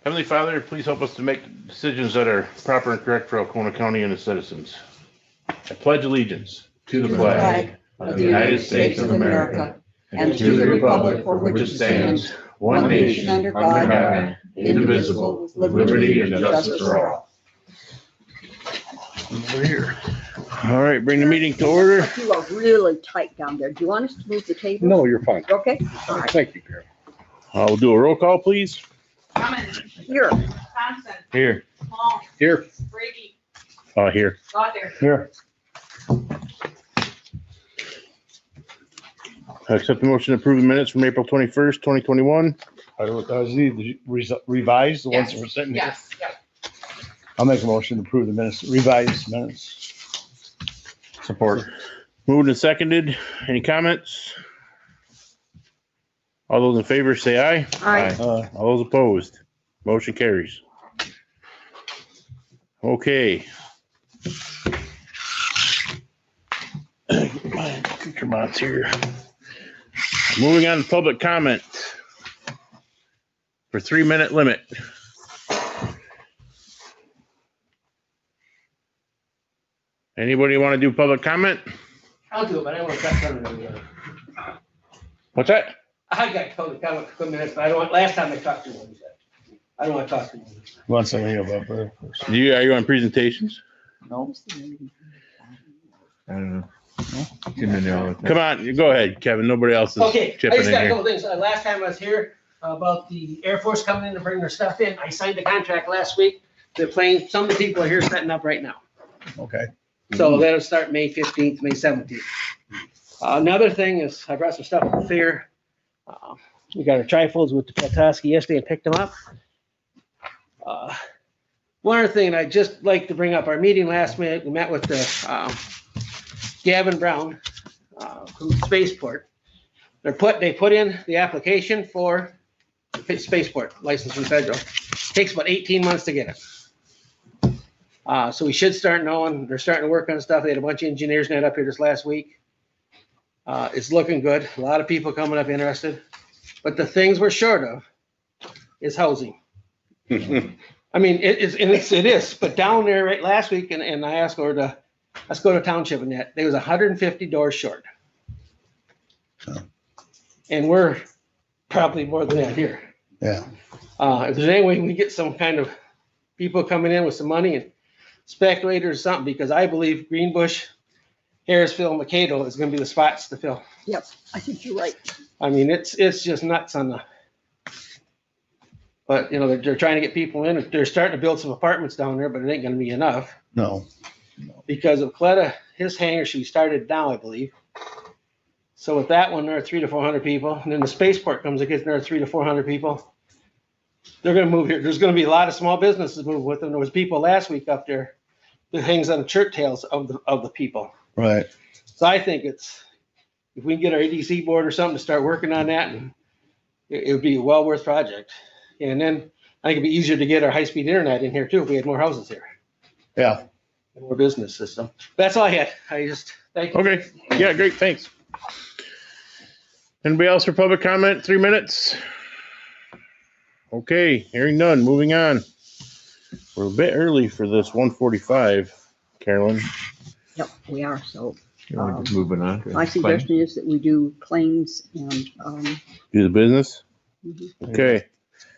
Heavenly Father, please help us to make decisions that are proper and correct for Alcona County and its citizens. I pledge allegiance to the flag of the United States of America and to the republic for which it stands, one nation, under God, indivisible, with liberty and justice for all. Over here. All right, bring the meeting to order. You are really tight down there. Do you want us to move the table? No, you're fine. Okay. All right. Thank you, Carol. We'll do a roll call, please. Cummins. Here. Thompson. Here. Small. Here. Brady. Here. Goddard. Here. I accept the motion to approve the minutes from April 21st, 2021. I need to revise the ones that were sitting here. Yes, yes. I'll make a motion to approve the minutes, revised minutes. Support. Moved and seconded. Any comments? All those in favor say aye. Aye. All those opposed. Motion carries. Okay. Get my accoutrements here. Moving on to public comment for 3-minute limit. Anybody want to do public comment? I'll do it, but I want to cut some of it. What's that? I got told to come a couple minutes, but I don't want, last time I talked to him, I don't want to talk to him. Want something about there? Are you on presentations? No. I don't know. Come in there all the time. Come on, go ahead, Kevin. Nobody else is Okay, I chipping just in got a here. couple things. Last time I was here about the Air Force coming in to bring their stuff in, I signed the contract last week. They're playing, some of the people are here setting up right now. Okay. So that'll start May 15th, May 17th. Another thing is I brought some stuff from the fair. We got our trifolds with the Peltoski yesterday and picked them up. One other thing I'd just like to bring up, our meeting last minute, we met with the Gavin Brown from Spaceport. They put in the application for Spaceport license from federal. Takes about 18 months to get it. So we should start knowing, they're starting to work on stuff. They had a bunch of engineers net up here this last week. It's looking good. A lot of people coming up interested. But the things we're short of is housing. I mean, it is, but down there right last week, and I asked her to, let's go to township and that, there was 150 doors short. And we're probably more than that here. Yeah. If there's any way we can get some kind of people coming in with some money and speculators or something, because I believe Greenbush, Harrisville, Mankato is gonna be the spots to fill. Yep, I think you're right. I mean, it's just nuts on the, but you know, they're trying to get people in. They're starting to build some apartments down there, but it ain't gonna be enough No. because of Cleta, his hangar, she started now, I believe. So with that one, there are 300 to 400 people. And then the spaceport comes, it gets there are 300 to 400 people. They're gonna move here. There's gonna be a lot of small businesses move with them. There was people last week up there that hangs on the shirt tails of the people. Right. So I think it's, if we can get our ADC board or something to start working on that, and it would be a well worth project. And then I think it'd be easier to get our high-speed internet in here too if we had more houses here. Yeah. And more business system. That's all I had. I just, thank you. Okay, yeah, great, thanks. Anybody else for public comment? 3 minutes? Okay, hearing none, moving on. We're a bit early for this 145, Carolyn. Yep, we are. So Moving on. my suggestion is that we do claims and, Do the business? mhm. Okay,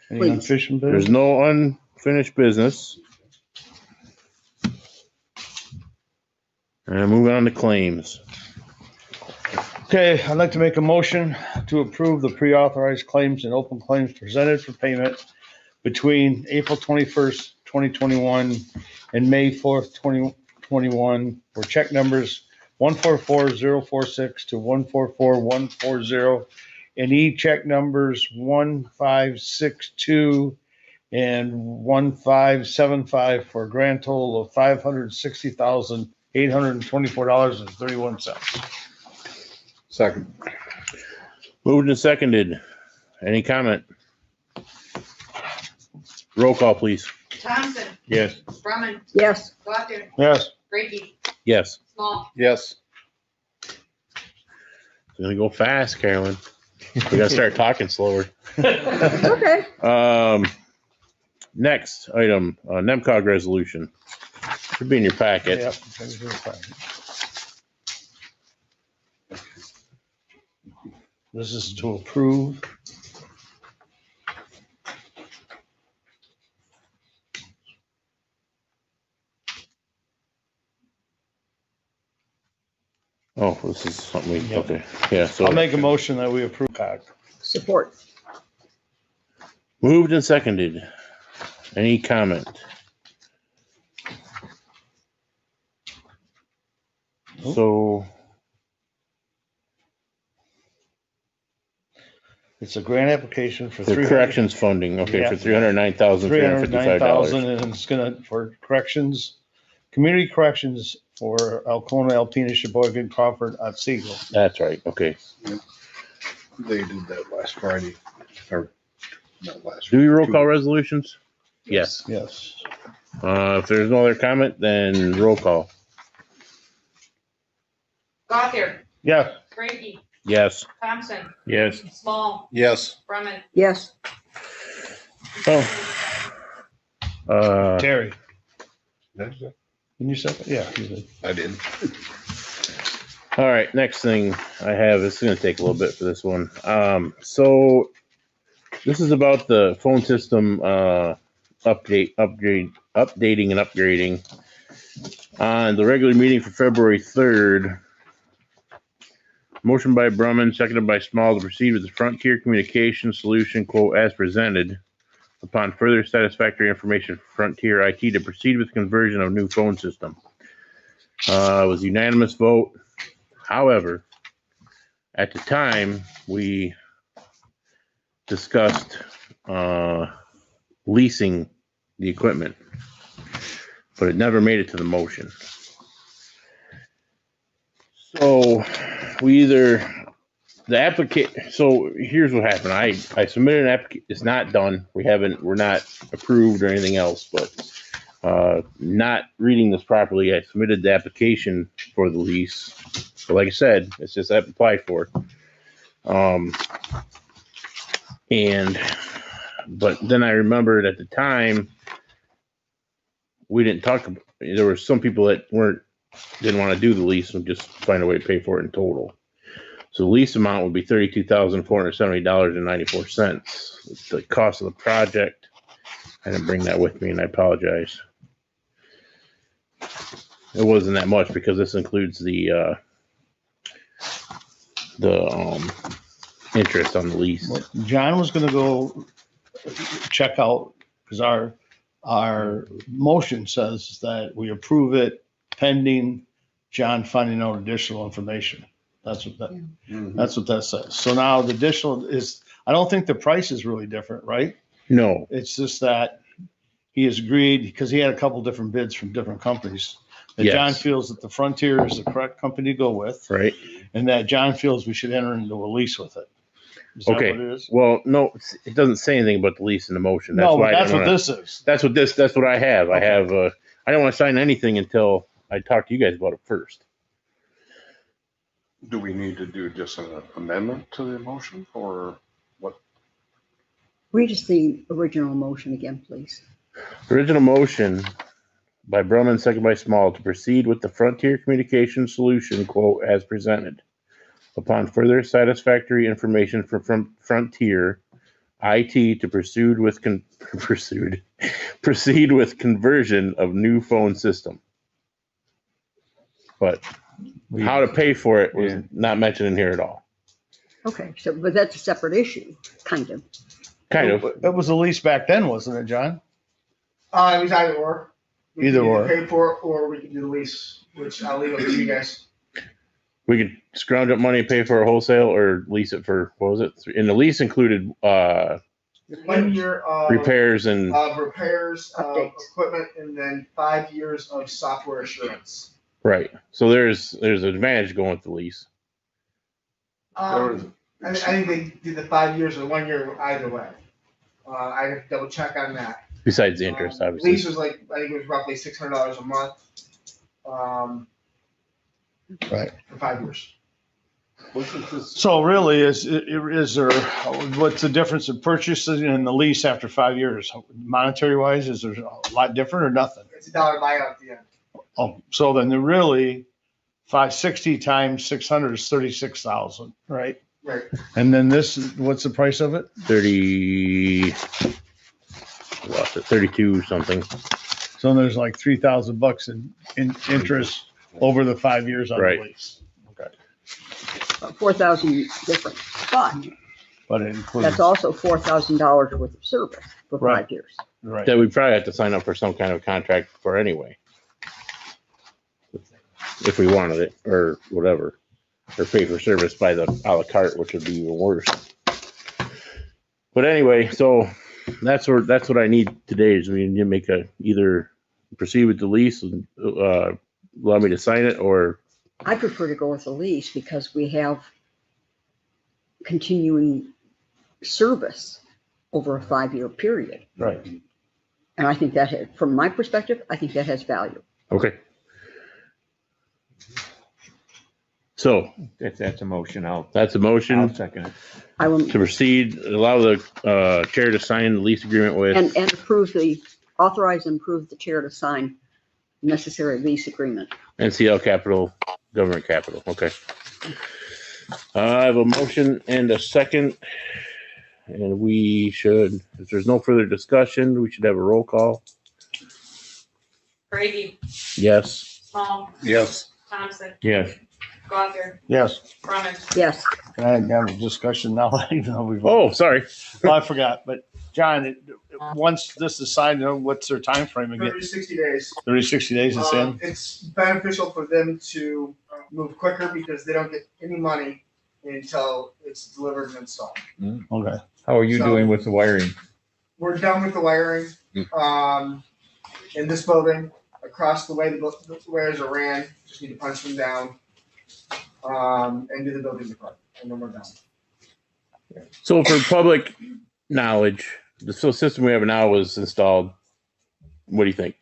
Any Please. unfinished there's business? no unfinished business. And moving on to claims. Okay, I'd like to make a motion to approve the pre-authorized claims and open claims presented for payment between April 21st, 2021 and May 4th, 2021 for check numbers 144046 to 144140 and e-check numbers 1562 and 1575 for a grand total of $560,824.31. Second. Moved and seconded. Any comment? Roll call, please. Thompson. Yes. Brumman. Yes, Goddard. Yes. Brady. Yes. Small. Yes. It's gonna go fast, Carolyn. We gotta start talking slower. okay. next item, NEMCOG resolution. Should be in your packet. Yep. This is to approve. Oh, this is something we, Yep. okay, yeah, so. I'll make a motion that we approve. support. Moved and seconded. Any comment? So, It's a grant application for the corrections funding, okay, for Yeah. $309,355. $309,000, and it's gonna, for corrections, community corrections for Alcona, Alpena, Sheboygan, Crawford, Otsego. That's right, okay. They did that last Friday, or not last. Do we roll call resolutions? Yes. Yes. If there's no other comment, then roll call. Gothier, Yeah. Brady, Yes. Thompson, Yes. Small, Yes. Brumman. Yes, Oh. Terry, That's it. can you second? Yeah. you did. I did. All right, next thing I have, it's gonna take a little bit for this one. So this is about the phone system, updating and upgrading. On the regular meeting for February 3rd, motion by Brumman, seconded by Small, to proceed with the Frontier Communication Solution quote as presented. Upon further satisfactory information from Frontier IT to proceed with conversion of new phone system. It was a unanimous vote. However, at the time, we discussed leasing the equipment, but it never made it to the motion. So we either so here's what happened. I submitted an application. It's not done. We're not approved or anything else, but not reading this properly, I submitted the application for the lease. So like I said, it's just I applied for it. But then I remembered at the time, we didn't talk about, there were some people that didn't want to do the lease and just find a way to pay for it in total. So the lease amount would be $32,470.94. The cost of the project, I didn't bring that with me and I apologize. It wasn't that much because this includes the interest on the lease. Well, John was gonna go check out, because our motion says that we approve it pending John finding out additional information. That's what that says. So now the additional is, I don't think the price is really different, right? No, It's just that he has agreed, because he had a couple different bids from different companies, that Yes. John feels that the Frontier is the correct company to go with, right? and that John feels we should enter into a lease with it. Is that Okay. what it is? Well, no, it doesn't say anything about the lease in the motion. No, but why I that's didn't what wanna- this is. That's what I have. I Okay. have, I don't want to sign anything until I talk to you guys about it first. Do we need to do just an amendment to the motion or what? read us the original motion again, please. Original motion by Brumman, second by Small, to proceed with the Frontier Communication Solution quote as presented. Upon further satisfactory information from Frontier IT to proceed with conversion of new phone system. But how to pay for it was not mentioned in here at all. Okay, so, but that's a separate issue, kind of. Kind of. It was a lease back then, wasn't it, John? It was either or. We Either could or. Pay for it, or we can do the lease, which I'll leave up to you guys. We could scrounge up money and pay for a wholesale or lease it for, what was it? And the lease included 1 year of repairs and, repairs of Updates. equipment, and then 5 years of software assurance. right. So there's an advantage going with the lease. I think they did the 5 years or 1 year either way. I have to double check on that. Besides the interest, Lease obviously. was like, I think it was roughly $600 a month. Right. For 5 years. So really, is there, what's the difference in purchasing and the lease after 5 years? Monetary wise, is there a lot different or nothing? It's $1 buyout at the end. Oh, so then they're really 560 times 600 is 36,000, right? Right. And then this, what's the price of it? 32 something. So there's like $3,000 in interest over the 5 years on the Right. lease. Okay. 4,000 different, But it but includes, that's also $4,000 worth of service for Right. 5 years. right. That we probably have to sign up for some kind of contract for anyway. If we wanted it or whatever, or pay for service by the a la carte, which would be even worse. But anyway, so that's what I need today is we need to make either proceed with the lease and allow me to sign it, or I prefer to go with a lease because we have continuing service over a 5-year period. Right. And I think that, from my perspective, I think that has value. okay. So That's a motion. that's a I'll motion second it. I will, to proceed, allow the chair to sign the lease agreement with, and authorize and approve the chair to sign necessary lease agreement. NCL Capital, Government Capital, okay. I have a motion and a second, and we should, if there's no further discussion, we should have a roll call. Brady, Yes. Small, Yes. Thompson, Yes. Gother, Yes. Brumman. Yes, Can I have a discussion now? Even though we've. Oh, sorry. Well, I forgot, but John, once this is signed, what's their time frame again? 30 to 60 days. 30, 60 days it's in? It's beneficial for them to move quicker because they don't get any money until it's delivered and installed. Okay. How are you So- doing with the wiring? We're done with the wiring. In this building, across the way the wires are ran, just need to punch them down. And do the building department, and then we're done. So for public knowledge, the system we have now was installed, what do you think?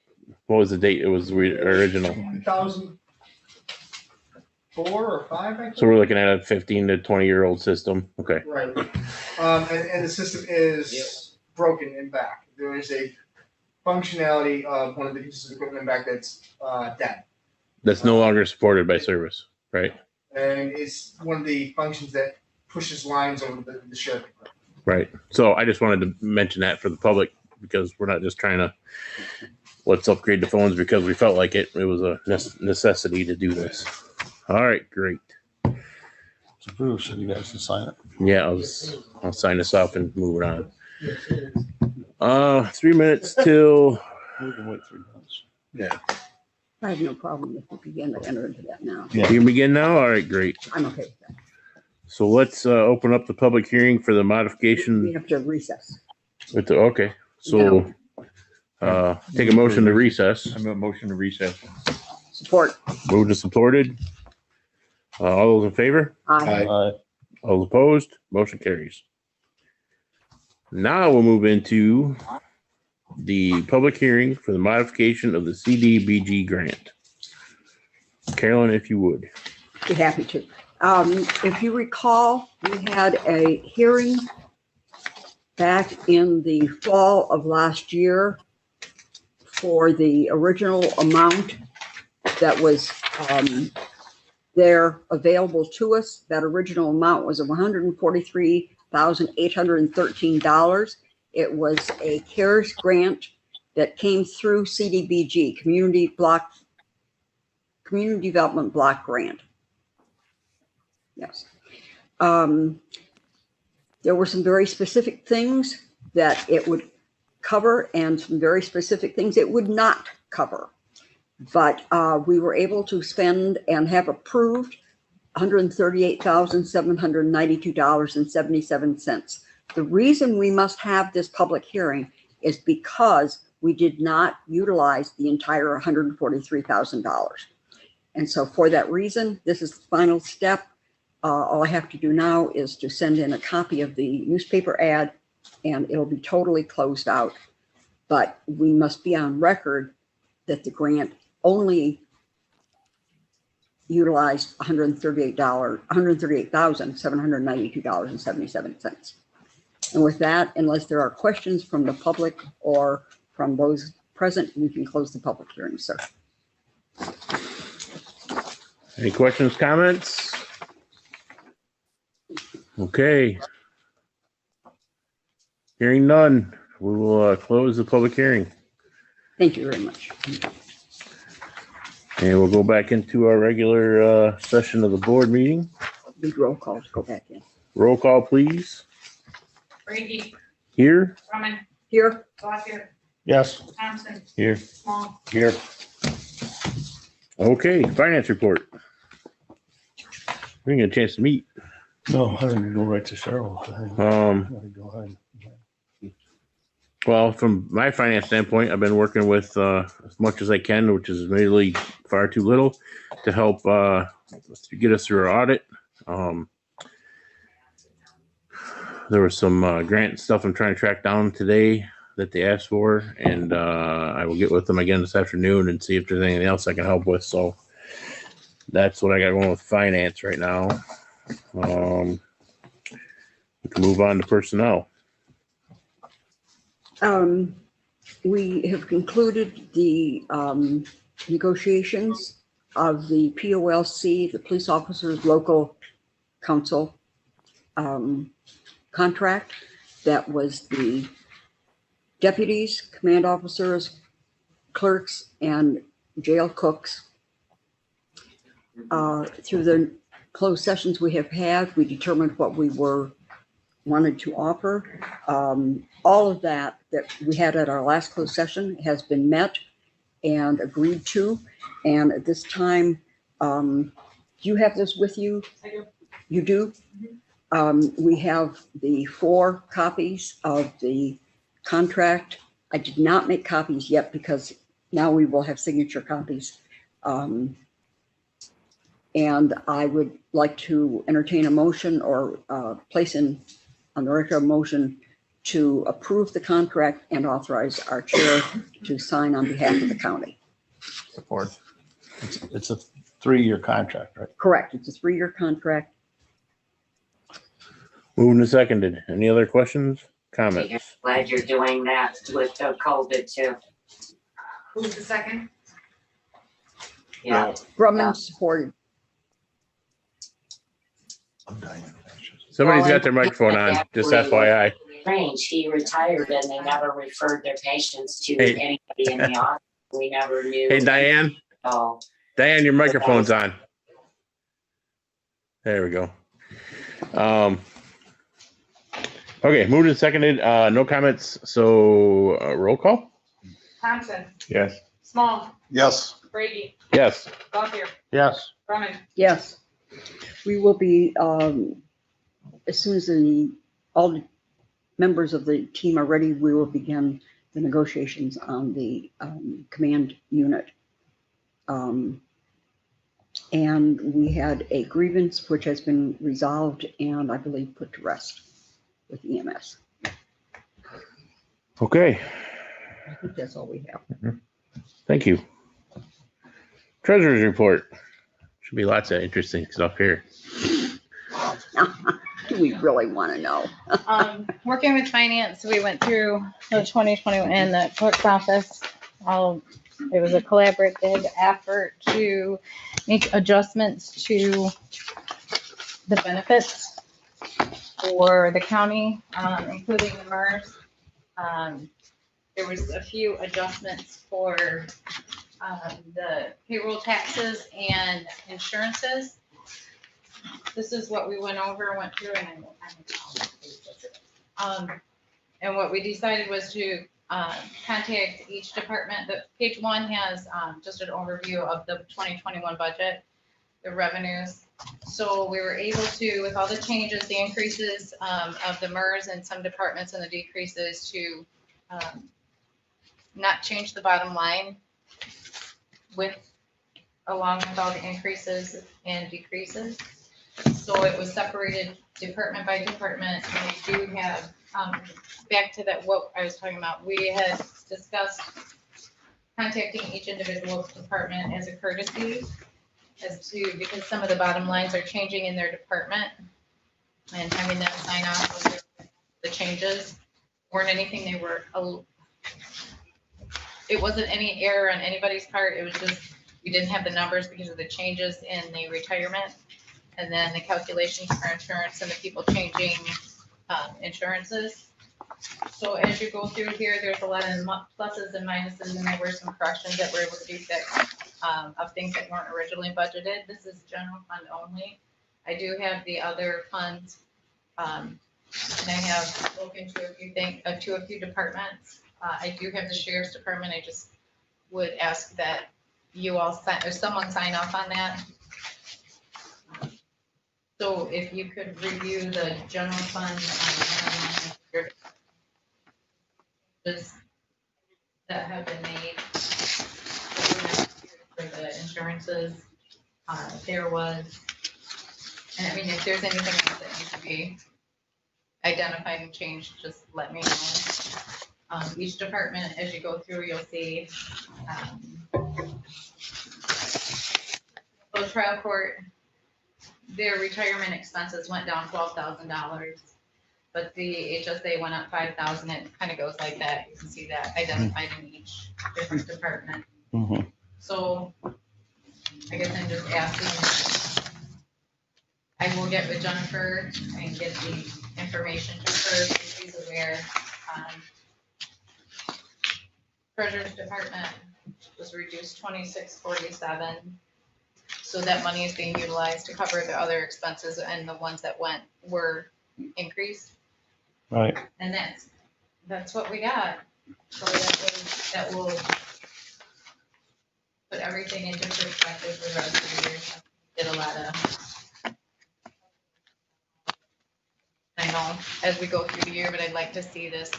What was the date it was original? 2004 or 5, I think. So we're looking at a 15 to 20-year-old system. Okay. Right. And the system is broken in back. There is a functionality of one of the pieces of equipment in back that's dead. That's no longer supported by service, right? And it's one of the functions that pushes lines over the sheriff. Right. So I just wanted to mention that for the public because we're not just trying to let's upgrade the phones because we felt like it. It was a necessity to do this. All right, great. It's approved, so you guys can sign it. Yeah, I'll sign this off and move it on. 3 minutes till. We can wait 3 months. Yeah. I have no problem if we begin to enter into that now. Yeah. You can begin now. All right, great. I'm okay with that. So let's open up the public hearing for the We modification. have to recess. Okay, so take a motion to recess. I'm a motion to recess. Support. Moved and supported. All those in favor? Aye. All opposed? Motion carries. Now we'll move into the public hearing for the modification of the CDBG grant. Carolyn, if you would. Be happy to. If you recall, we had a hearing back in the fall of last year for the original amount that was there available to us. That original amount was $143,813. It was a CARES grant that came through CDBG, Community Development Block Grant. Yes. There were some very specific things that it would cover and some very specific things it would not cover. But we were able to spend and have approved $138,792.77. The reason we must have this public hearing is because we did not utilize the entire $143,000. And so for that reason, this is the final step. All I have to do now is to send in a copy of the newspaper ad and it'll be totally closed out. But we must be on record that the grant only utilized $138,792.77. And with that, unless there are questions from the public or from those present, we can close the public hearing, sir. Any questions, comments? Okay. Hearing none, we will close the public hearing. Thank you very much. And we'll go back into our regular session of the board meeting. Big roll call to go back in. Roll call, please. Brady, Here? Drummond, Here, Gothier, Yes. Thompson, Here. Small. Here. Okay, finance report. We didn't get a chance to meet. No, I didn't go right to Cheryl. Go ahead. Well, from my finance standpoint, I've been working with as much as I can, which is really far too little, to help get us through our audit. There was some grant stuff I'm trying to track down today that they asked for, and I will get with them again this afternoon and see if there's anything else I can help with. So that's what I got going with finance right now. We can move on to personnel. we have concluded the negotiations of the POLC, the Police Officers Local Council contract. That was the deputies, command officers, clerks, and jail cooks. Through the closed sessions we have had, we determined what we wanted to offer. All of that we had at our last closed session has been met and agreed to. And at this time, do you have this with you? I do. You do? We have the 4 copies of the contract. I did not make copies yet because now we will have signature copies. And I would like to entertain a motion or place on the record a motion to approve the contract and authorize our chair to sign on behalf of the county. Support. It's a 3-year contract, right? Correct. It's a 3-year contract. Moved and seconded. Any other questions, comments? Glad you're doing that with the COVID too. Who's the second? Yeah, Grumman supported. I'm dying. Somebody's got their microphone on, just FYI. strange. He retired and they never referred their patients to Hey. anybody in the office. We never knew. Hey, Diane. So, Diane, your microphone's on. There we go. Okay, moved and seconded. No comments. So roll call? Thompson, Yes. Small, Yes. Brady, Yes. Gothier, Yes. Drummond. Yes. We will be, as soon as all the members of the team are ready, we will begin the negotiations on the command unit. And we had a grievance which has been resolved and I believe put to rest with EMS. Okay, I think that's all we have. thank you. Treasurer's report. Should be lots of interesting stuff here. Do we really want to know? Working with finance, we went through the 2020 in the clerk's office. It was a collaborative effort to make adjustments to the benefits for the county, including the MERS. There was a few adjustments for the payroll taxes and insurances. This is what we went through, and what we decided was to contact each department. The page 1 has just an overview of the 2021 budget, the revenues. So we were able to, with all the changes, the increases of the MERS and some departments and the decreases, to not change the bottom line along with all the increases and decreases. So it was separated department by department, and we do have, back to that, what I was talking about, we had discussed contacting each individual department as a courtesy as to, because some of the bottom lines are changing in their department and having them sign off with the changes. Weren't anything, they were, it wasn't any error on anybody's part. It was just, we didn't have the numbers because of the changes in the retirement. And then the calculations for insurance and the people changing insurances. So as you go through here, there's a lot of pluses and minuses, and there were some corrections that we're able to do that of things that weren't originally budgeted. This is general fund only. I do have the other funds, and I have spoken to a few things, to a few departments. I do have the sheriff's department. I just would ask that you all sign, or someone sign off on that. So if you could review the general fund that have been made for the insurances, there was, and I mean, if there's anything else that needs to be identified and changed, just let me know. Each department, as you go through, you'll see, the trial court, their retirement expenses went down $12,000, but the HSA went up $5,000. It kind of goes like that. You can see that identified in each different department. Mhm. So I guess I'm just asking, I will get with Jennifer and get the information to her so she's aware. Treasurer's department was reduced 2647. So that money is being utilized to cover the other expenses, and the ones that were increased. Right. And that's what we got. So that will put everything into perspective for the rest of the year. Did a lot of, I know, as we go through the year, but I'd like to see this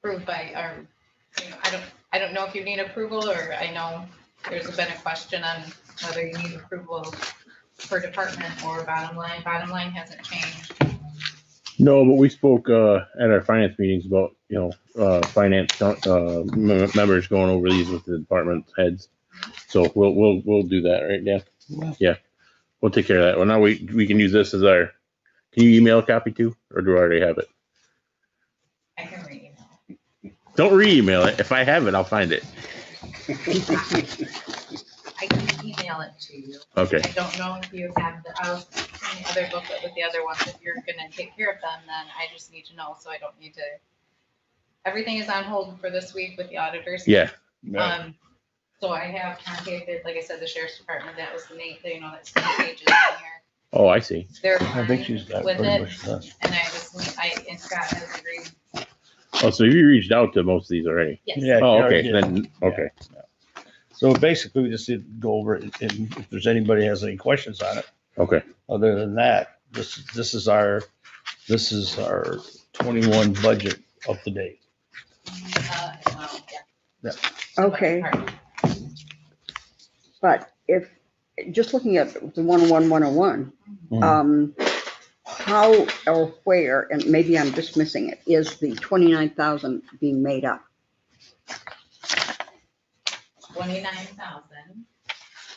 approved by our, you know, I don't know if you need approval, or I know there's been a question on whether you need approval per department or bottom line. Bottom line hasn't changed. No, but we spoke at our finance meetings about, finance members going over these with the department heads. So we'll do that, right, Dan? Yeah, we'll take care of that. Well, now we can use this as our. Can you email a copy too, or do I already have it? I can re-email. Don't re-email it. If I have it, I'll find it. I can email it to you. Okay. I don't know if you have the other booklet with the other ones. If you're gonna take care of them, then I just need to know, so I don't need to. Everything is on hold for this week with the auditors. Yeah. So I have contacted, like I said, the sheriff's department. That was the main, that's 10 pages in here. Oh, I see. They're I think she's got with pretty it, much done. and and Scott has agreed. Oh, so you reached out to most of these already? Yes. Yeah. Oh, she already okay. did. Then okay. So basically, we just need to go over it, and if there's anybody has any questions on it. Okay. Other than that, this is our 21 budget up to date. Well, Yeah. Okay. But if, just looking at the 101, how or where, and maybe I'm just missing it, is the 29,000 being made up? 29,000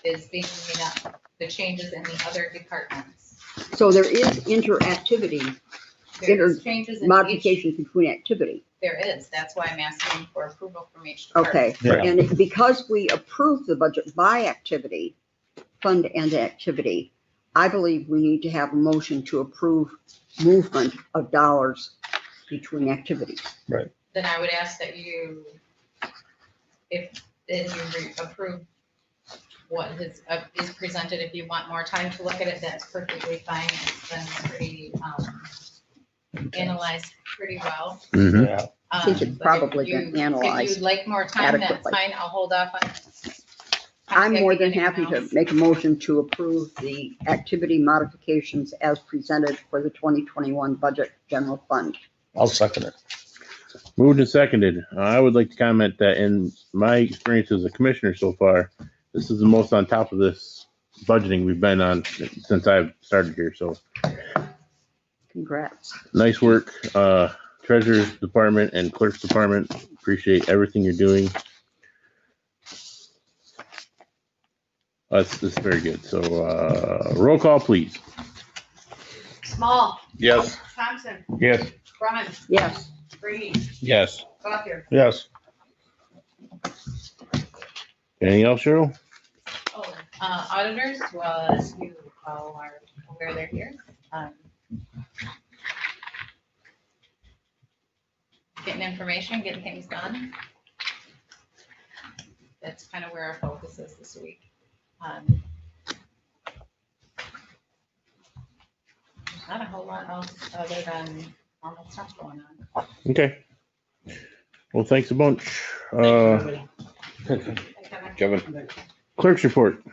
is being made up, the changes in the other departments. So there is interactivity, There's changes in each, modifications between activity. there is, that's why I'm asking for approval from each department. Okay, Yeah. and because we approved the budget by activity, fund and activity, I believe we need to have a motion to approve movement of dollars between activities. Then I would ask that you, if you approve what is presented, if you want more time to look at it, that's perfectly fine. It's been pretty, analyzed pretty well. Mm-hmm. Yeah. I think it's But if probably you- been analyzed If you'd like more time, that's adequately. fine. I'll hold off on. I'm more than contacting happy anyone to else. make a motion to approve the activity modifications as presented for the 2021 budget general fund. I'll second it. Moved and seconded. I would like to comment that in my experience as a commissioner so far, this is the most on top of this budgeting we've been on since I've started here. So Congrats. nice work, treasurer's department and clerk's department. Appreciate everything you're doing. That's very good. So, roll call, please. Small, Yes. Thompson, Yes. Brumman, Yes, Brady, Yes. Gothier. Yes. Anything else, Cheryl? Oh, auditors, well, as you all are aware, they're here. Getting information, getting things done. That's kind of where our focus is this week. Not a whole lot else other than normal stuff going on. Okay. Well, thanks a bunch. Thank you, everybody. Kevin. Clerk's report.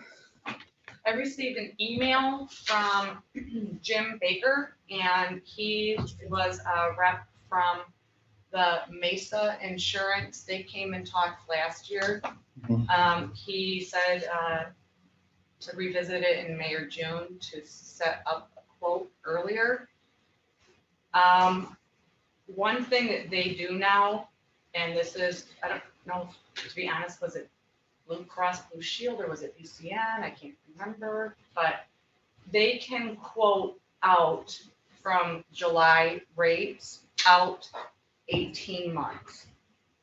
I received an email from Jim Baker, and he was a rep from the Mesa Insurance. They came and talked last year. He said to revisit it in May or June to set up a quote earlier. One thing that they do now, and this is, I don't know, to be honest, was it Blue Cross Blue Shield or was it BCN? I can't remember, but they can quote out from July rates out 18 months.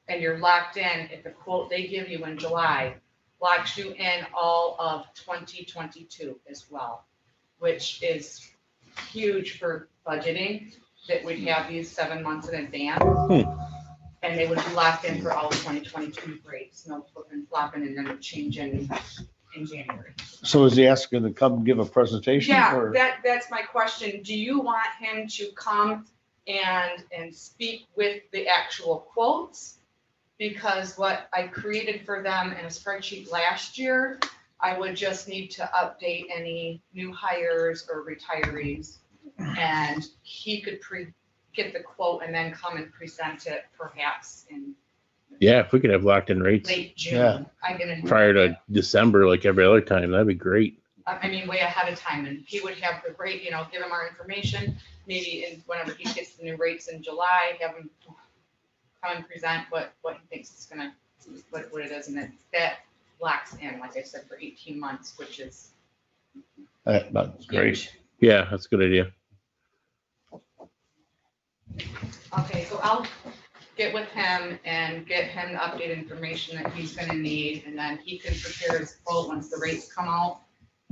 And you're locked in if the quote they give you in July locks you in all of 2022 as well, which is huge for budgeting, that we'd have these 7 months in advance. And they would be locked in for all 2022 rates, no flipping flopping and then changing in January. So is he asking to come give a presentation? Yeah, or- that's my question. Do you want him to come and speak with the actual quotes? Because what I created for them in a spreadsheet last year, I would just need to update any new hires or retirees. And he could get the quote and then come and present it perhaps in Yeah, if we could have locked in rates late June. Yeah. I'm gonna. prior to December, like every other time, that'd be great. I mean, way ahead of time, and he would have the rate, give him our information, maybe whenever he gets the new rates in July, have him come and present what he thinks is gonna, what it is, and that locks in, like I said, for 18 months, which is That's great. huge. Yeah, that's a good idea. Okay, so I'll get with him and get him the updated information that he's gonna need, and then he can prepare his quote once the rates come out,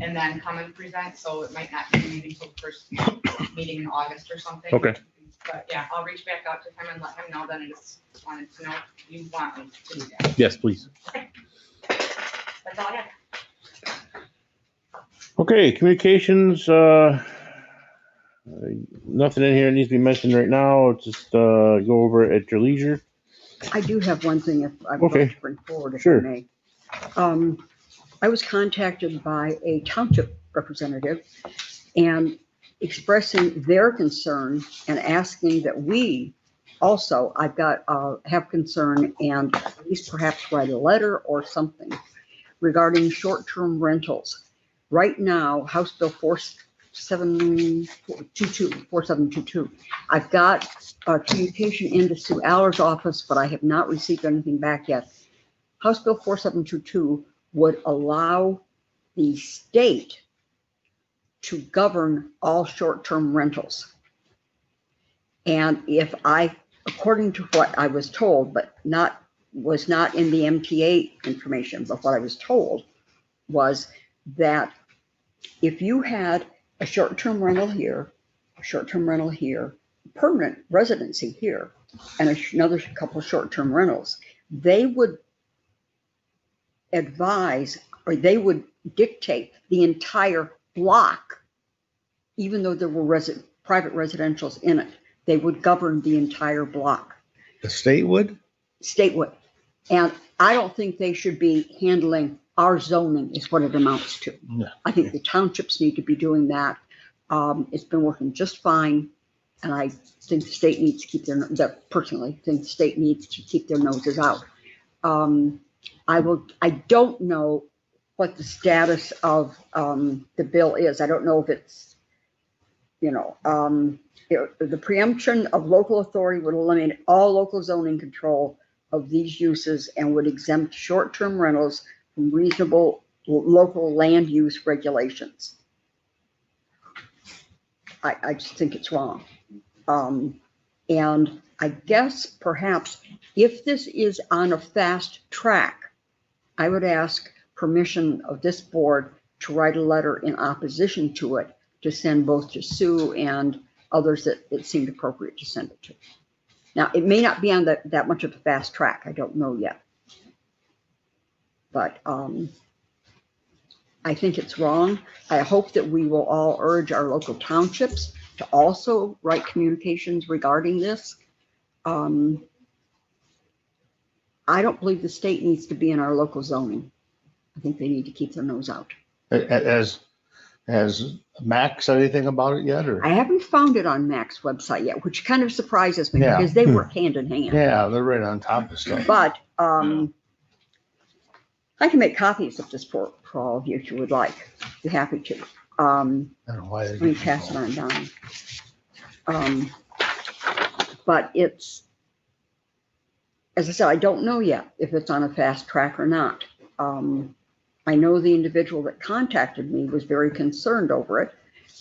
and then come and present, so it might not be maybe until the first meeting in August or something. Okay. But yeah, I'll reach back out to him and let him know that I just wanted to know if you want me to do that. Yes, please. That's all I have. Okay, communications, nothing in here needs to be mentioned right now. Just, go over it at your leisure. I do have one thing if I would Okay. like to bring forward, if I Sure. may. I was contacted by a township representative and expressing their concern and asking that we also, have concern and at least perhaps write a letter or something regarding short-term rentals. Right now, House Bill 4722. I've got communication into Sue Aller's office, but I have not received anything back yet. House Bill 4722 would allow the state to govern all short-term rentals. And according to what I was told, but was not in the MTA information, but what I was told was that if you had a short-term rental here, a short-term rental here, permanent residency here, and another couple of short-term rentals, they would advise, or they would dictate the entire block, even though there were private residentials in it, they would govern the entire block. The state would? State would. And I don't think they should be handling our zoning is what it amounts to. No. I think the townships need to be doing that. It's been working just fine. And I think the state needs to keep personally think the state needs to keep their noses out. I don't know what the status of the bill is. I don't know if it's, the preemption of local authority would eliminate all local zoning control of these uses and would exempt short-term rentals from reasonable local land use regulations. I just think it's wrong. And I guess perhaps if this is on a fast track, I would ask permission of this board to write a letter in opposition to it, to send both to Sue and others that it seemed appropriate to send it to. Now, it may not be on that much of a fast track. I don't know yet. But I think it's wrong. I hope that we will all urge our local townships to also write communications regarding this. I don't believe the state needs to be in our local zoning. I think they need to keep their nose out. Has Mac said anything about it yet, or? I haven't found it on Mac's website yet, which kind of surprises me Yeah. because they work hand in hand. Yeah, they're right on top of stuff. But I can make copies of this for all of you if you would like. Be happy to. I don't know why. Let me pass it on down. But it's, as I said, I don't know yet if it's on a fast track or not. I know the individual that contacted me was very concerned over it.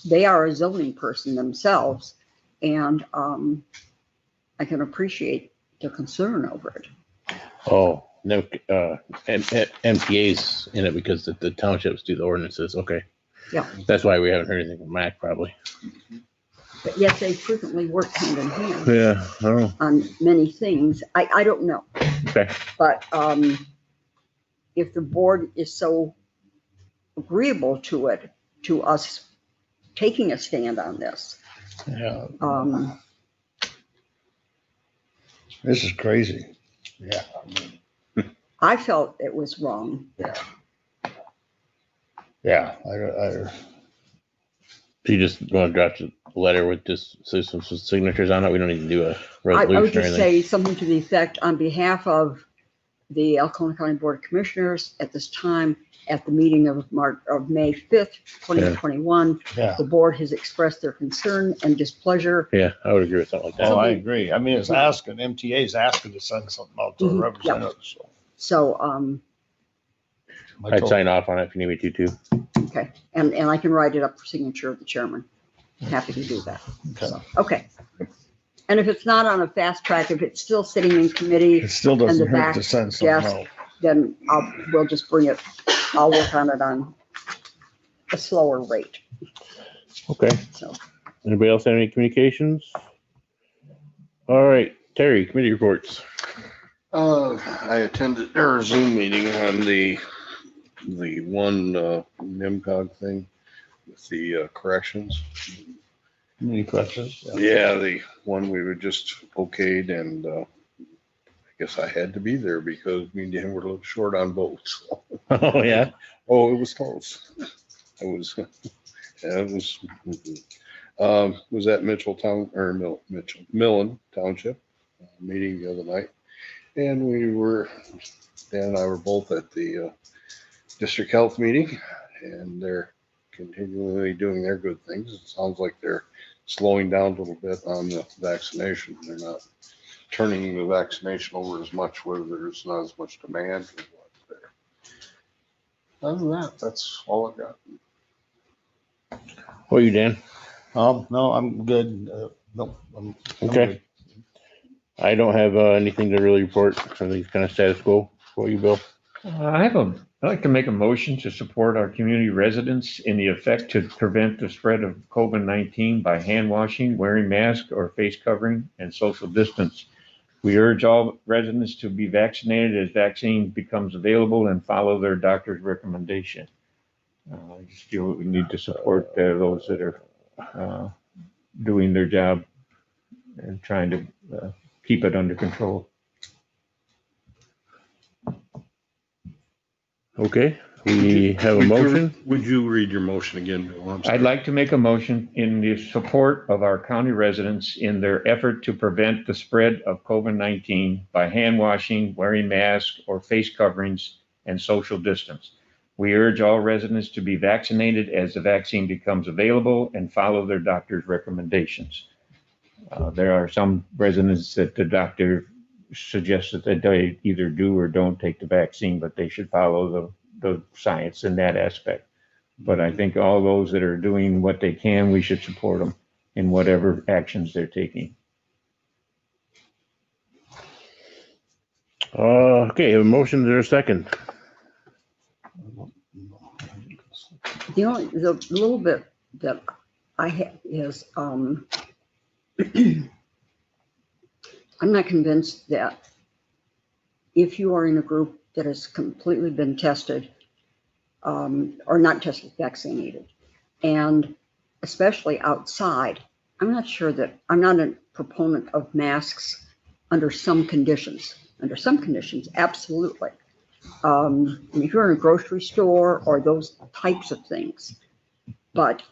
They are a zoning person themselves, and I can appreciate their concern over it. Oh, no, MTA's in it because the townships do the ordinances. Okay. Yeah. That's why we haven't heard anything from Mac probably. But yet they frequently work hand in hand Yeah, I don't know. on many things. I don't know. Okay. But if the board is so agreeable to it, to us taking a stand on this, Yeah, um, this is crazy. Yeah. I felt it was wrong. Yeah, So you just want to draft a letter with just some signatures on it? We don't need to do a I would resolution or just anything? say something to the effect, on behalf of the Alcona County Board of Commissioners, at this time, at the meeting of May 5th, 2021, yeah. the board has expressed their concern and displeasure. Yeah, I would agree with something like that. Oh, I agree. I mean, it's asking, MTA is asking to send something out to a Mhm, yeah. representative, so. So, I'd sign off on it if you need me to too. okay, and I can write it up for signature of the chairman. I'm happy to do that. Okay. So, okay. And if it's not on a fast track, if it's still sitting in committee, It still doesn't the hurt back to send something desk. out. then we'll just bring it, I'll work on it on a slower rate. Okay. So, Anybody else have any communications? All right, Terry, committee reports. I attended our Zoom meeting on the one, NIMCOG thing with the corrections. Any questions? Yeah, the one we were just okayed, and I guess I had to be there because me and Dan were a little short on votes. Oh, yeah. Oh, it was close. It was, yeah, it was at Millen Township meeting the other night. And Dan and I were both at the district health meeting, and they're continually doing their good things. It sounds like they're slowing down a little bit on the vaccination. They're not turning the vaccination over as much where there's not as much demand. Other than that, that's all I've got. What are you, Dan? No, I'm good. No, I'm Okay. good. I don't have anything to really report. Everything's kind of status quo. What you, Bill? I'd like to make a motion to support our community residents in the effect to prevent the spread of COVID-19 by hand washing, wearing masks or face covering, and social distance. We urge all residents to be vaccinated as vaccine becomes available and follow their doctor's recommendation. I just feel we need to support those that are doing their job and trying to keep it under control. Okay, we have a motion. Would you read your motion again, Bill? I'm sorry. I'd like to make a motion in the support of our county residents in their effort to prevent the spread of COVID-19 by hand washing, wearing masks or face coverings, and social distance. We urge all residents to be vaccinated as the vaccine becomes available and follow their doctor's recommendations. There are some residents that the doctor suggests that they either do or don't take the vaccine, but they should follow the science in that aspect. But I think all those that are doing what they can, we should support them in whatever actions they're taking. Okay, a motion, there a second? The little bit that I have is, I'm not convinced that if you are in a group that has completely been tested, or not tested, vaccinated, and especially outside, I'm not sure that, I'm not a proponent of masks under some conditions. Under some conditions, absolutely. If you're in a grocery store or those types of things. But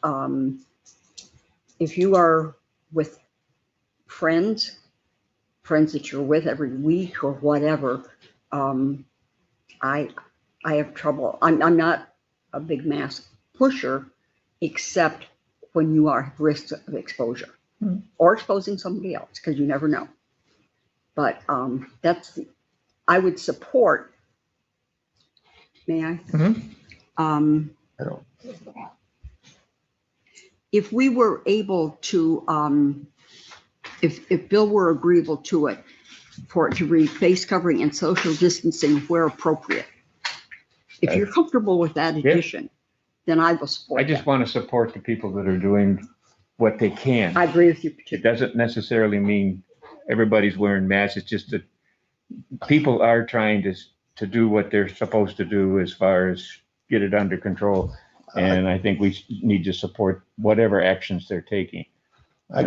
if you are with friends that you're with every week or whatever, I have trouble. I'm not a big mask pusher, except when you are at risk of exposure or exposing somebody else, because you never know. But I would support. May I? I don't. If we were able to, if Bill were agreeable to it, for it to read face covering and social distancing where appropriate. If you're comfortable with that addition, then I will support I just that. want to support the people that are doing what they can. I agree with you. It doesn't necessarily mean everybody's wearing masks. It's just that people are trying to do what they're supposed to do as far as get it under control. And I think we need to support whatever actions they're taking. I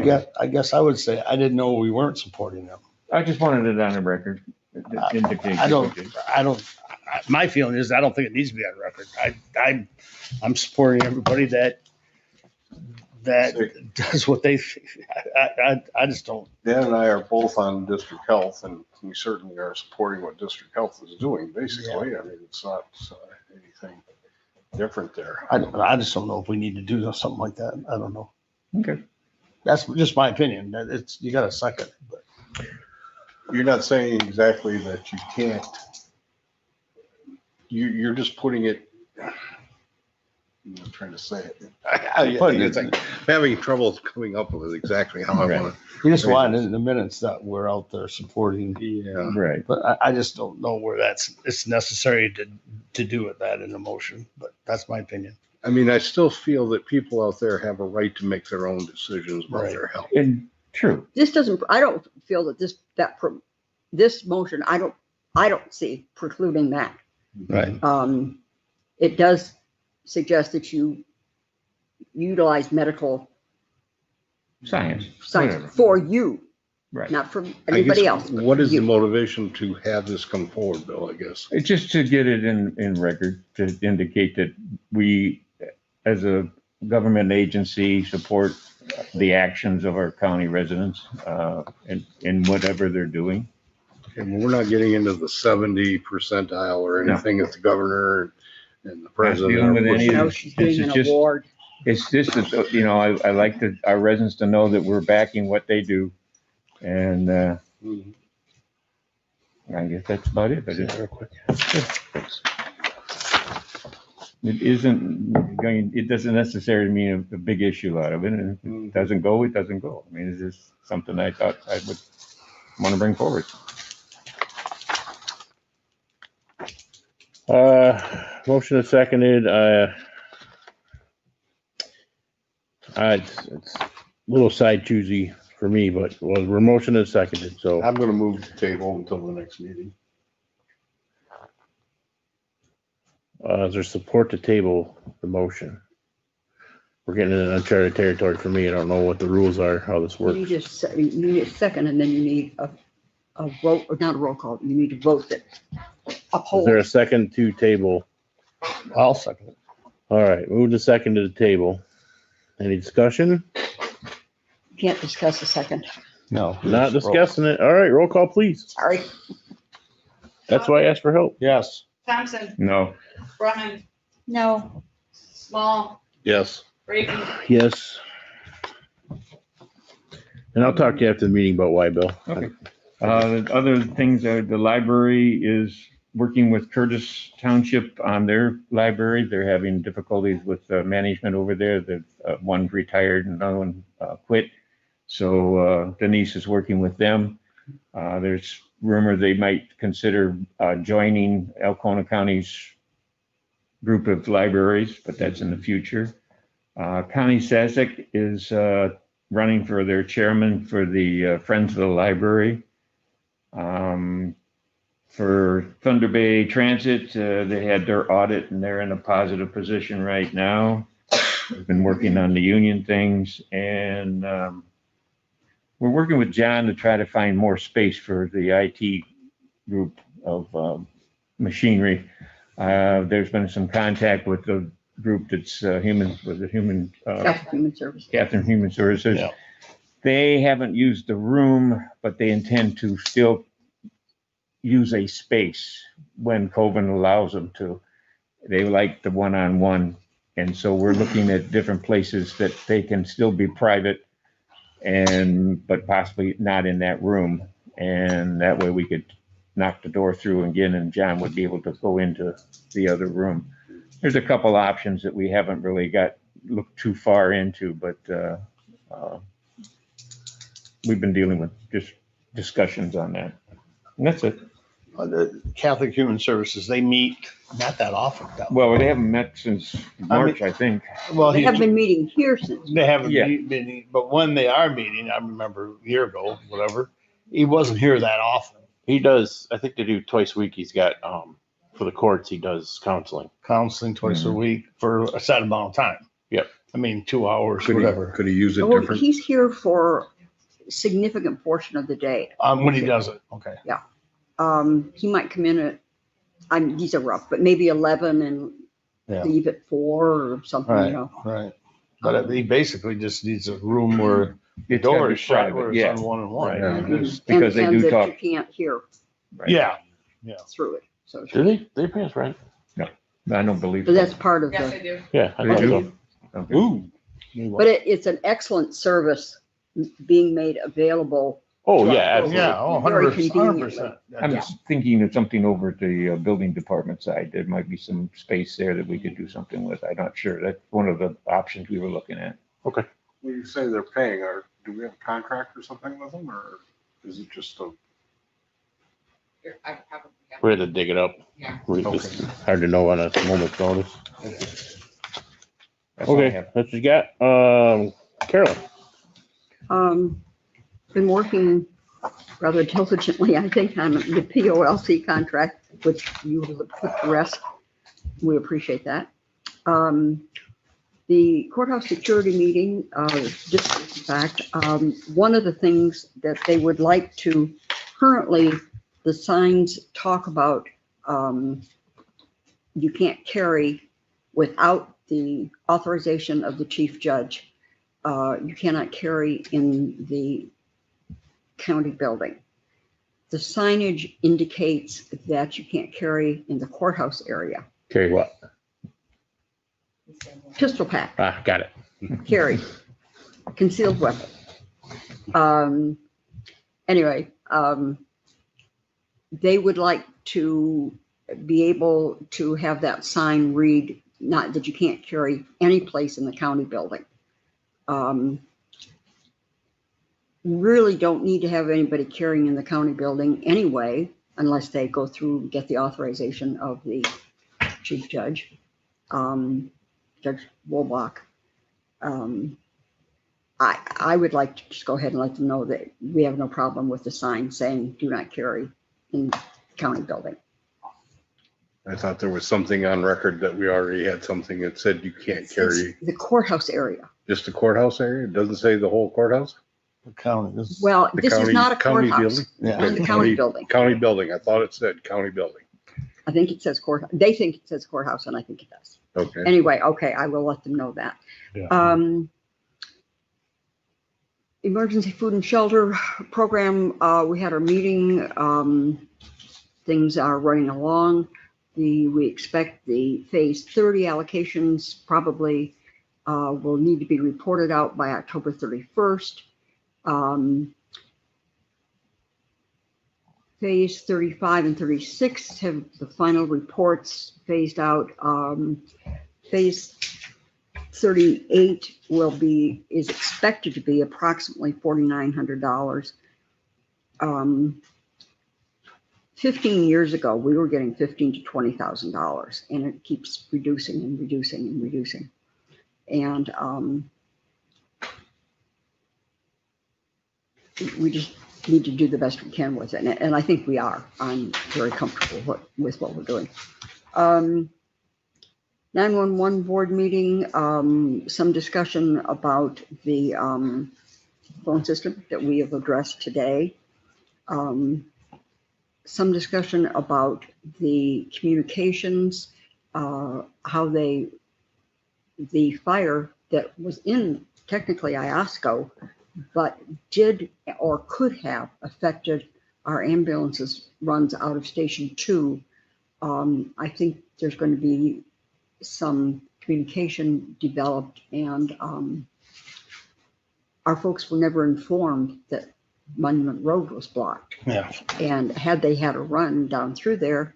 guess I would say I didn't know we weren't supporting them. I just wanted it on the record. My feeling is I don't think it needs to be on record. I'm supporting everybody that does what they, I just don't. Dan and I are both on district health, and we certainly are supporting what district health is doing, basically. I mean, it's not anything different there. I just don't know if we need to do something like that. I don't know. Okay. That's just my opinion. You got a second, but. You're not saying exactly that you can't. You're just putting it. I'm trying to say it. I'm having trouble coming up with exactly how I want to. You just want in the minutes that we're out there supporting. Yeah. Right. But I just don't know where it's necessary to do it that in a motion, but that's my opinion. I mean, I still feel that people out there have a right to make their own decisions about their health. And true. This doesn't, I don't feel that this motion, I don't see precluding that. Right. It does suggest that you utilize medical Science. science for you, Right. not for I guess, anybody else. but what for is the you. motivation to have this come forward, Bill, I guess? It's just to get it in record, to indicate that we, as a government agency, support the actions of our county residents in whatever they're doing. And we're not getting into the 70 percentile or anything that the governor and the president dealing are with any pushing. No, she's doing This is an just- award. It's just that, I like our residents to know that we're backing what they do. And Mhm. I guess that's about it. But Real quick. it doesn't necessarily mean a big issue out of it. And if it doesn't go, it doesn't go. I mean, it's just something I thought I would want to bring forward. Motion is seconded. It's a little side choosy for me, but we're motion is seconded, so. I'm going to move the table until the next meeting. Is there support to table the motion? We're getting into uncharted territory for me. I don't know what the rules are, how this You need works. you need a second, and then you need a vote, or not a roll call. You need to vote that Is uphold. there a second to table? I'll second it. All right, move the second to the table. Any discussion? Can't discuss a second. No. Not discussing it. All right, roll call, please. Sorry. That's why I asked for help. Yes. Thompson, No. Brumman, No. Small, Yes. Brayton, Yes. And I'll talk to you after the meeting about why, Bill. Okay. The other things are the library is working with Curtis Township on their library. They're having difficulties with management over there. One retired and another one quit. So Denise is working with them. There's rumor they might consider joining Alcona County's group of libraries, but that's in the future. Connie Sasek is running for their chairman for the Friends of the Library. For Thunder Bay Transit, they had their audit and they're in a positive position right now. We've been working on the union things, and we're working with John to try to find more space for the IT group of machinery. There's been some contact with the group that's Human Services. Catherine Human Services. Yeah. They haven't used the room, but they intend to still use a space when COVID allows them to. They like the one-on-one. And so we're looking at different places that they can still be private but possibly not in that room. And that way we could knock the door through again and John would be able to go into the other room. There's a couple options that we haven't really looked too far into, but we've been dealing with just discussions on that. And that's it. The Catholic Human Services, they meet not that often. Well, they haven't met since March, I think. Well, They have been meeting here since. They haven't Yeah. been, but when they are meeting, I remember a year ago, whatever, he wasn't here that often. He does, I think they do twice a week. He's got, for the courts, he does counseling. Counseling twice a week for a set amount of time. Yep. I mean, 2 hours, Could whatever. he use it Well, different? he's here for a significant portion of the day. When he does it, okay. He might come in at, these are rough, but maybe 11 and Yeah. leave at 4 or something, Right. you know. Right. But he basically just needs a room where the It's door gotta is be shut, private, where it's yeah. on one-on-one. Right. Yeah. Because they and do that talk. you can't hear Right. Yeah. through it. So, Do they pay us rent? I don't believe. but that's part of Yes, the, I do. Yeah, I They thought do? so. Okay. Ooh. but it's an excellent service being made available. Oh, to yeah, our absolutely. Yeah, oh, Very 100%. I'm Yeah. just thinking of something over at the building department side. There might be some space there that we could do something with. I'm not sure. That's one of the options we were looking at. When you say they're paying, do we have a contract or something with them, or is it just a? Here, I probably have. We had to dig it up. Yeah. It's hard to know on a moment's notice. That's all I Okay, have. that's what you got. Carolyn. Been working rather diligently, I think, on the POLC contract, which you will put to rest. We appreciate that. The courthouse security meeting, just in fact, one of the things that they would like to, currently, the signs talk about, you can't carry without the authorization of the chief judge. You cannot carry in the county building. The signage indicates that you can't carry in the courthouse area. Carry what? Pistol pack, Ah, got it. carry, concealed weapon. Anyway, they would like to be able to have that sign read, not that you can't carry any place in the county building. Really don't need to have anybody carrying in the county building anyway, unless they go through and get the authorization of the chief judge, Judge Wolbach. I would like to just go ahead and let them know that we have no problem with the sign saying do not carry in the county building. I thought there was something on record that we already had something that said you can't carry It's the courthouse area. just the courthouse area. It doesn't say the whole courthouse. The county, this is, Well, The this is county- not a county courthouse. building? We're yeah. in the county building. County building. I thought it said county building. I think it says courthouse. They think it says courthouse, and I think it does. Okay. Anyway, okay, I will let them know that. Yeah. Emergency food and shelter program, we had our meeting. Things are running along. We expect the phase 30 allocations probably will need to be reported out by October 31st. Phase 35 and 36 have the final reports phased out. Phase 38 is expected to be approximately $4,900. 15 years ago, we were getting $15,000 to $20,000, and it keeps reducing and reducing and reducing. And we just need to do the best we can with it, and I think we are. I'm very comfortable with what we're doing. 911 board meeting, some discussion about the phone system that we have addressed today. Some discussion about the communications, how the fire that was in technically Iosco, but did or could have affected our ambulances runs out of Station 2. I think there's going to be some communication developed, and our folks were never informed that Monument Road was blocked. Yeah. And had they had a run down through there,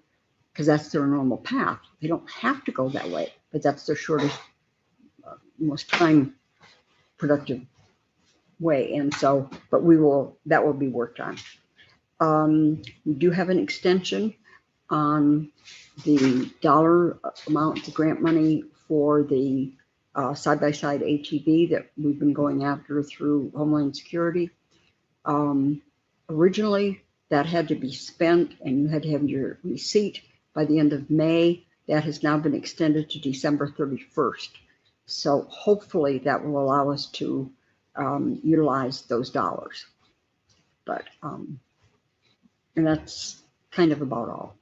because that's their normal path, they don't have to go that way, but that's their shortest, most time productive way. And so, but that will be worked on. We do have an extension on the dollar amount, the grant money for the side-by-side ATV that we've been going after through Homeland Security. Originally, that had to be spent and you had to have your receipt by the end of May. That has now been extended to December 31st. So hopefully that will allow us to utilize those dollars. But, and that's kind of about all.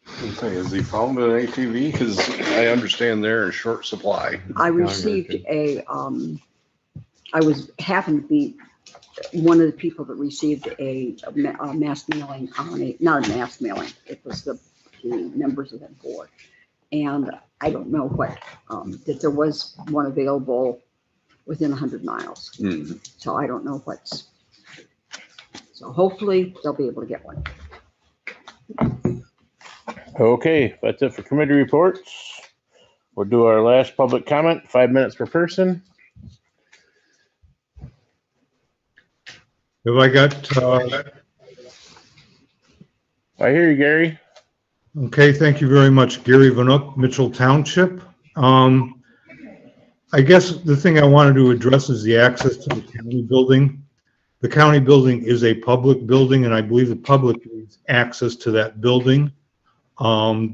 Has he found an ATV? Because I understand they're in short supply. I received happened to be one of the people that received a mass mailing on not a mass mailing, it was the members of that board. And I don't know what, that there was one available within 100 miles. Mm-hmm. So I don't know so hopefully they'll be able to get one. Okay, that's it for committee reports. We'll do our last public comment, 5 minutes per person. Have I got, I hear you, Gary. okay, thank you very much. Gary Vanook, Mitchell Township. I guess the thing I wanted to address is the access to the county building. The county building is a public building, and I believe the public needs access to that building.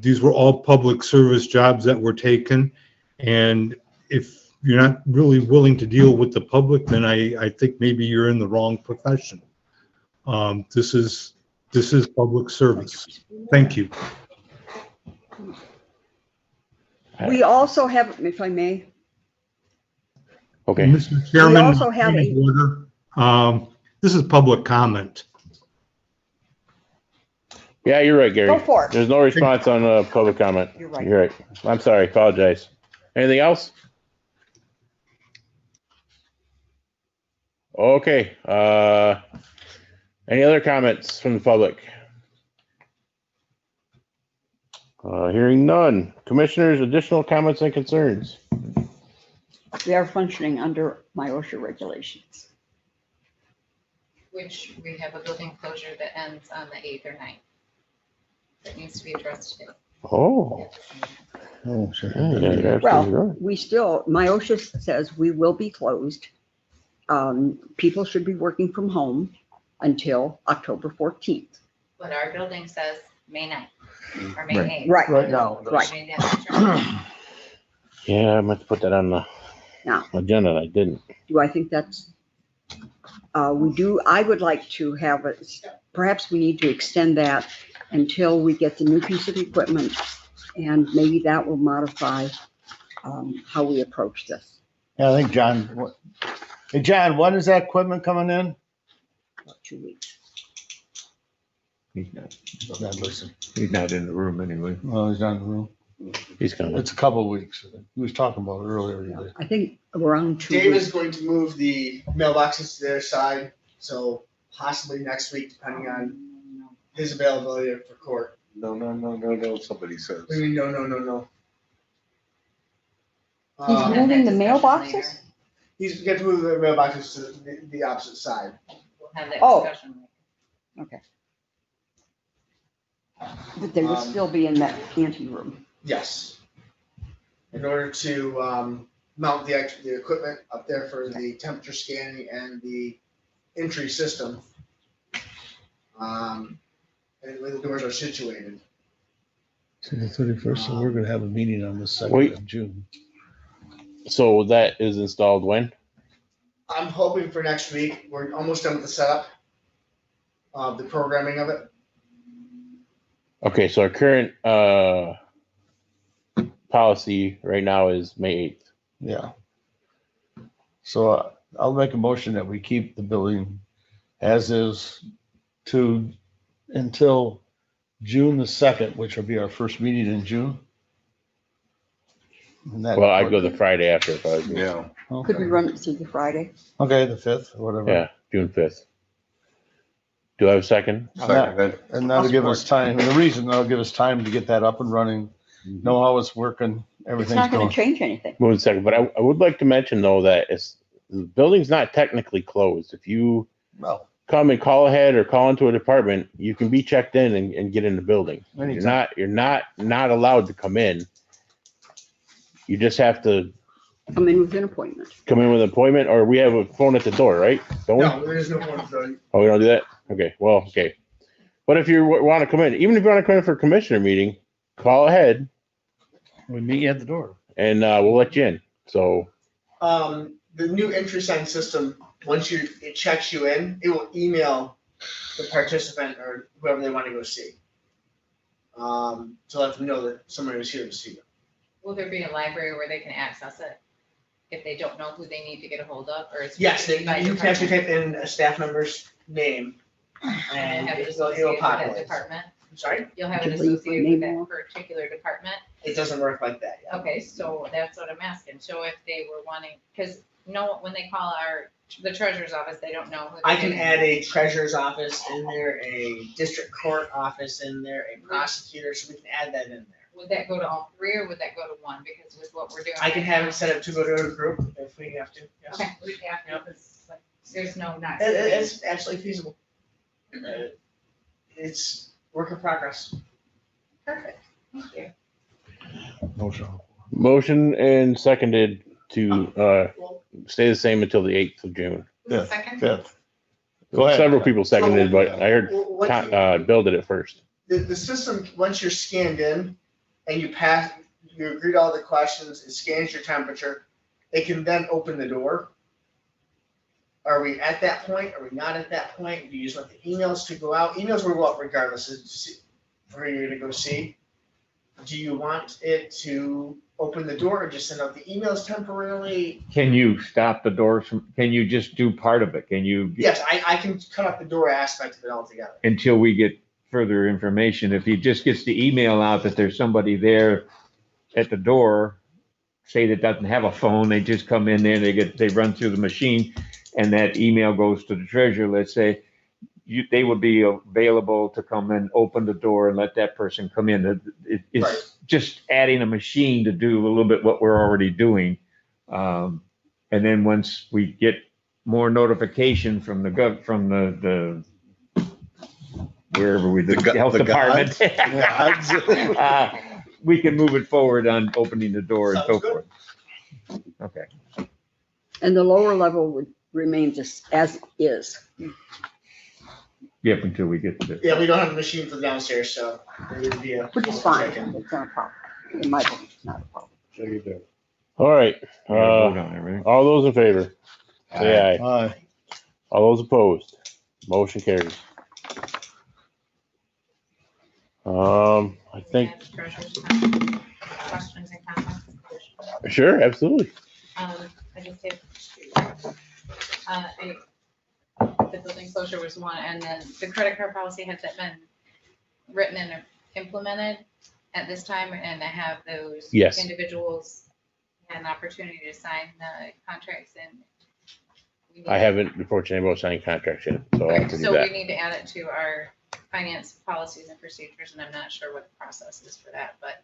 These were all public service jobs that were taken, and if you're not really willing to deal with the public, then I think maybe you're in the wrong profession. This is public service. Thank you. We also have, if I may, Okay, Mr. Chairman, we also have this is public comment. yeah, you're right, Gary. go for it. There's no response on public comment. You're right. You're right. I'm sorry, apologize. Anything else? Okay, any other comments from the public? Hearing none. Commissioners, additional comments and concerns? We are functioning under my OSHA regulations. Which we have a building closure that ends on the 8th or 9th. That needs to be addressed today. Oh. Oh, sure. Yeah, you're absolutely Well, right. we still, my OSHA says we will be closed. People should be working from home until October 14th. But our building says May 9th or May 8th. Right. Right now. Right. I made that determination. Yeah, I meant to put that on the Now. agenda, and I didn't. Do I think that's, I would like to have it, perhaps we need to extend that until we get the new piece of equipment, and maybe that will modify how we approach this. Yeah, I think John, hey, John, when is that equipment coming in? About 2 weeks. He's not, Listen, he's not in the room anyway. well, he's not in the room. He's coming. It's a couple of weeks. He was talking about it earlier today. I think around 2 Dave weeks. is going to move the mailboxes to their side, so possibly next week, depending on his availability for court. No, somebody says. What do you mean, no? He's Um, moving the Discussion mailboxes? later. He's got to move the mailboxes to the opposite side. We'll have that Oh. discussion later. But they would still be in that ante room. Yes. In order to mount the equipment up there for the temperature scanning and the entry system. And where the doors are situated. To the 31st, so we're gonna have a meeting on the 2nd Wait. of June. So that is installed when? I'm hoping for next week. We're almost done with the setup of the programming of it. Okay, so our current policy right now is May 8th. Yeah. So I'll make a motion that we keep the building as is until June the 2nd, which will be our first meeting in June. And that- Well, I'd go the Friday after if I was you. Yeah. Okay. Could we run it through the Friday? Okay, the 5th, whatever. Yeah, June 5th. Do I have a second? Second. And that'll give us time, and the reason that'll give us time to get that up and running, know how it's working, It's everything's not gonna going. change anything. Move in second, but I would like to mention though that the building's not technically closed. If you Well, come and call ahead or call into a department, you can be checked in and get in the building. anytime. You're not allowed to come in. You just have to Come in with an appointment. come in with an appointment, or we have a phone at the door, right? Don't we? No, there is no point for Oh, we don't do that? Okay, well, okay. But if you want to come in, even if you want to come in for a commissioner meeting, call ahead We meet you at the door. and we'll let you in. So, the new entry sign system, once it checks you in, it will email the participant or whoever they want to go see. To let them know that somebody was here to see them. Will there be a library where they can access it if they don't know who they need to get a hold of, or is? Yes, it by you can actually department? type in a staff member's name And and have it it'll associated with that populate. department? I'm sorry, You'll have it Can you leave my associated with name that off? particular department? it doesn't work like that. yet. Okay, so that's what I'm asking. So if they were wanting, because when they call the treasurer's office, they don't know who. I they're can getting. add a treasurer's office in there, a district court office in there, a prosecutor, so we can add that in there. Would that go to all three or would that go to one? Because with what we're doing. I can right have now- it set up to go to a group if we have to, yes. Okay, we have to, because like, there's no not. It's absolutely feasible. It's work in progress. Perfect, thank you. Motion. motion and seconded to stay the same until the 8th of June. Yeah. Second? 5th. Go ahead. Several people seconded, but I heard What Bill did it first. the system, once you're scanned in and you agree to all the questions, it scans your temperature, it can then open the door. Are we at that point? Are we not at that point? Do you just want the emails to go out? Emails will go out regardless for you to go see. Do you want it to open the door or just send out the emails temporarily? Can you stop the doors from, can you just do part of it? Can you? Yes, I can cut off the door aspect of it altogether. Until we get further information. If he just gets the email out that there's somebody there at the door, say that doesn't have a phone, they just come in there, they run through the machine, and that email goes to the treasurer, let's say, they would be available to come and open the door and let that person come in. It's Right. just adding a machine to do a little bit what we're already doing. And then once we get more notification from the wherever the health the department, Yeah. we can move it forward on opening the door and so Sounds good. forth. Okay. And the lower level would remain just as is. Yep, until we get to. Yeah, we don't have a machine for downstairs, so it would be a. Which is fine. check-in. It's not a problem. In my opinion, it's not a problem. All right, Vote on everything. all those in favor, say aye. Aye. All those opposed, motion carries. I think, Treasurer's comment, questions and comments? sure, absolutely. I just have the building closure was one, and then the credit card policy, has that been written and implemented at this time? And I have those Yes. individuals had an opportunity to sign the contracts and. we need- I haven't reported anybody signing contracts yet, so I'll have to do So we that. need to add it to our finance policies and procedures, and I'm not sure what the process is for that, but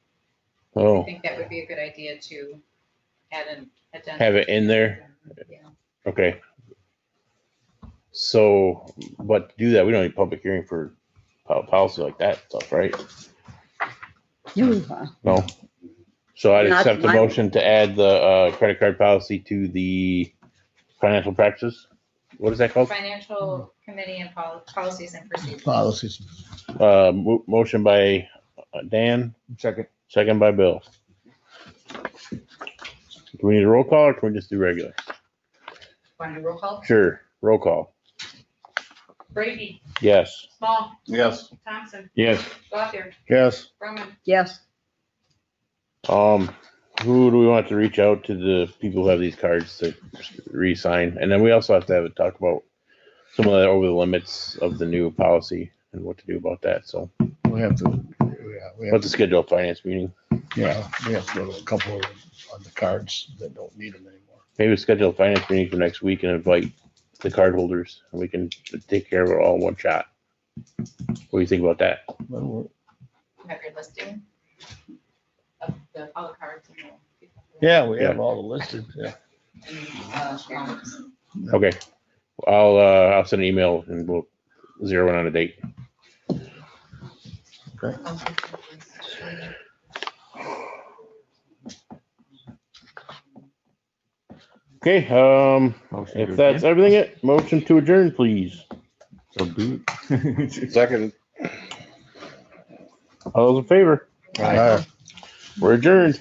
I Oh, think that would be a good idea to add an addendum. have it in there? Yeah. Okay. So, but to do that, we don't need public hearing for policy like that stuff, right? No. So I'd Not accept the my- motion to add the credit card policy to the financial practices. What is that called? Financial committee and policies and procedures. Policies. Motion by Dan, second by Bill. Do we need a roll call or can we just do regular? Want to do roll call? Sure, roll call. Brady, Yes. Small, Yes. Thompson, Yes. Gothier, Yes. Brumman. Yes, Who do we want to reach out to the people who have these cards to re-sign? And then we also have to have a talk about some of the over the limits of the new policy and what to do about that. So We have to, yeah, we we'll have have to to, schedule a finance meeting. yeah, we have to go to a couple of the cards that don't need them anymore. Maybe we'll schedule a finance meeting for next week and invite the card holders and we can take care of it all in one shot. What do you think about that? You have your listing of all the cards and the. Yeah, we have all the listed, yeah. Okay. I'll send an email and we'll zero in on a date. Okay, if that's everything, motion to adjourn, please. So do. Second. All those in favor? Aye. We're adjourned.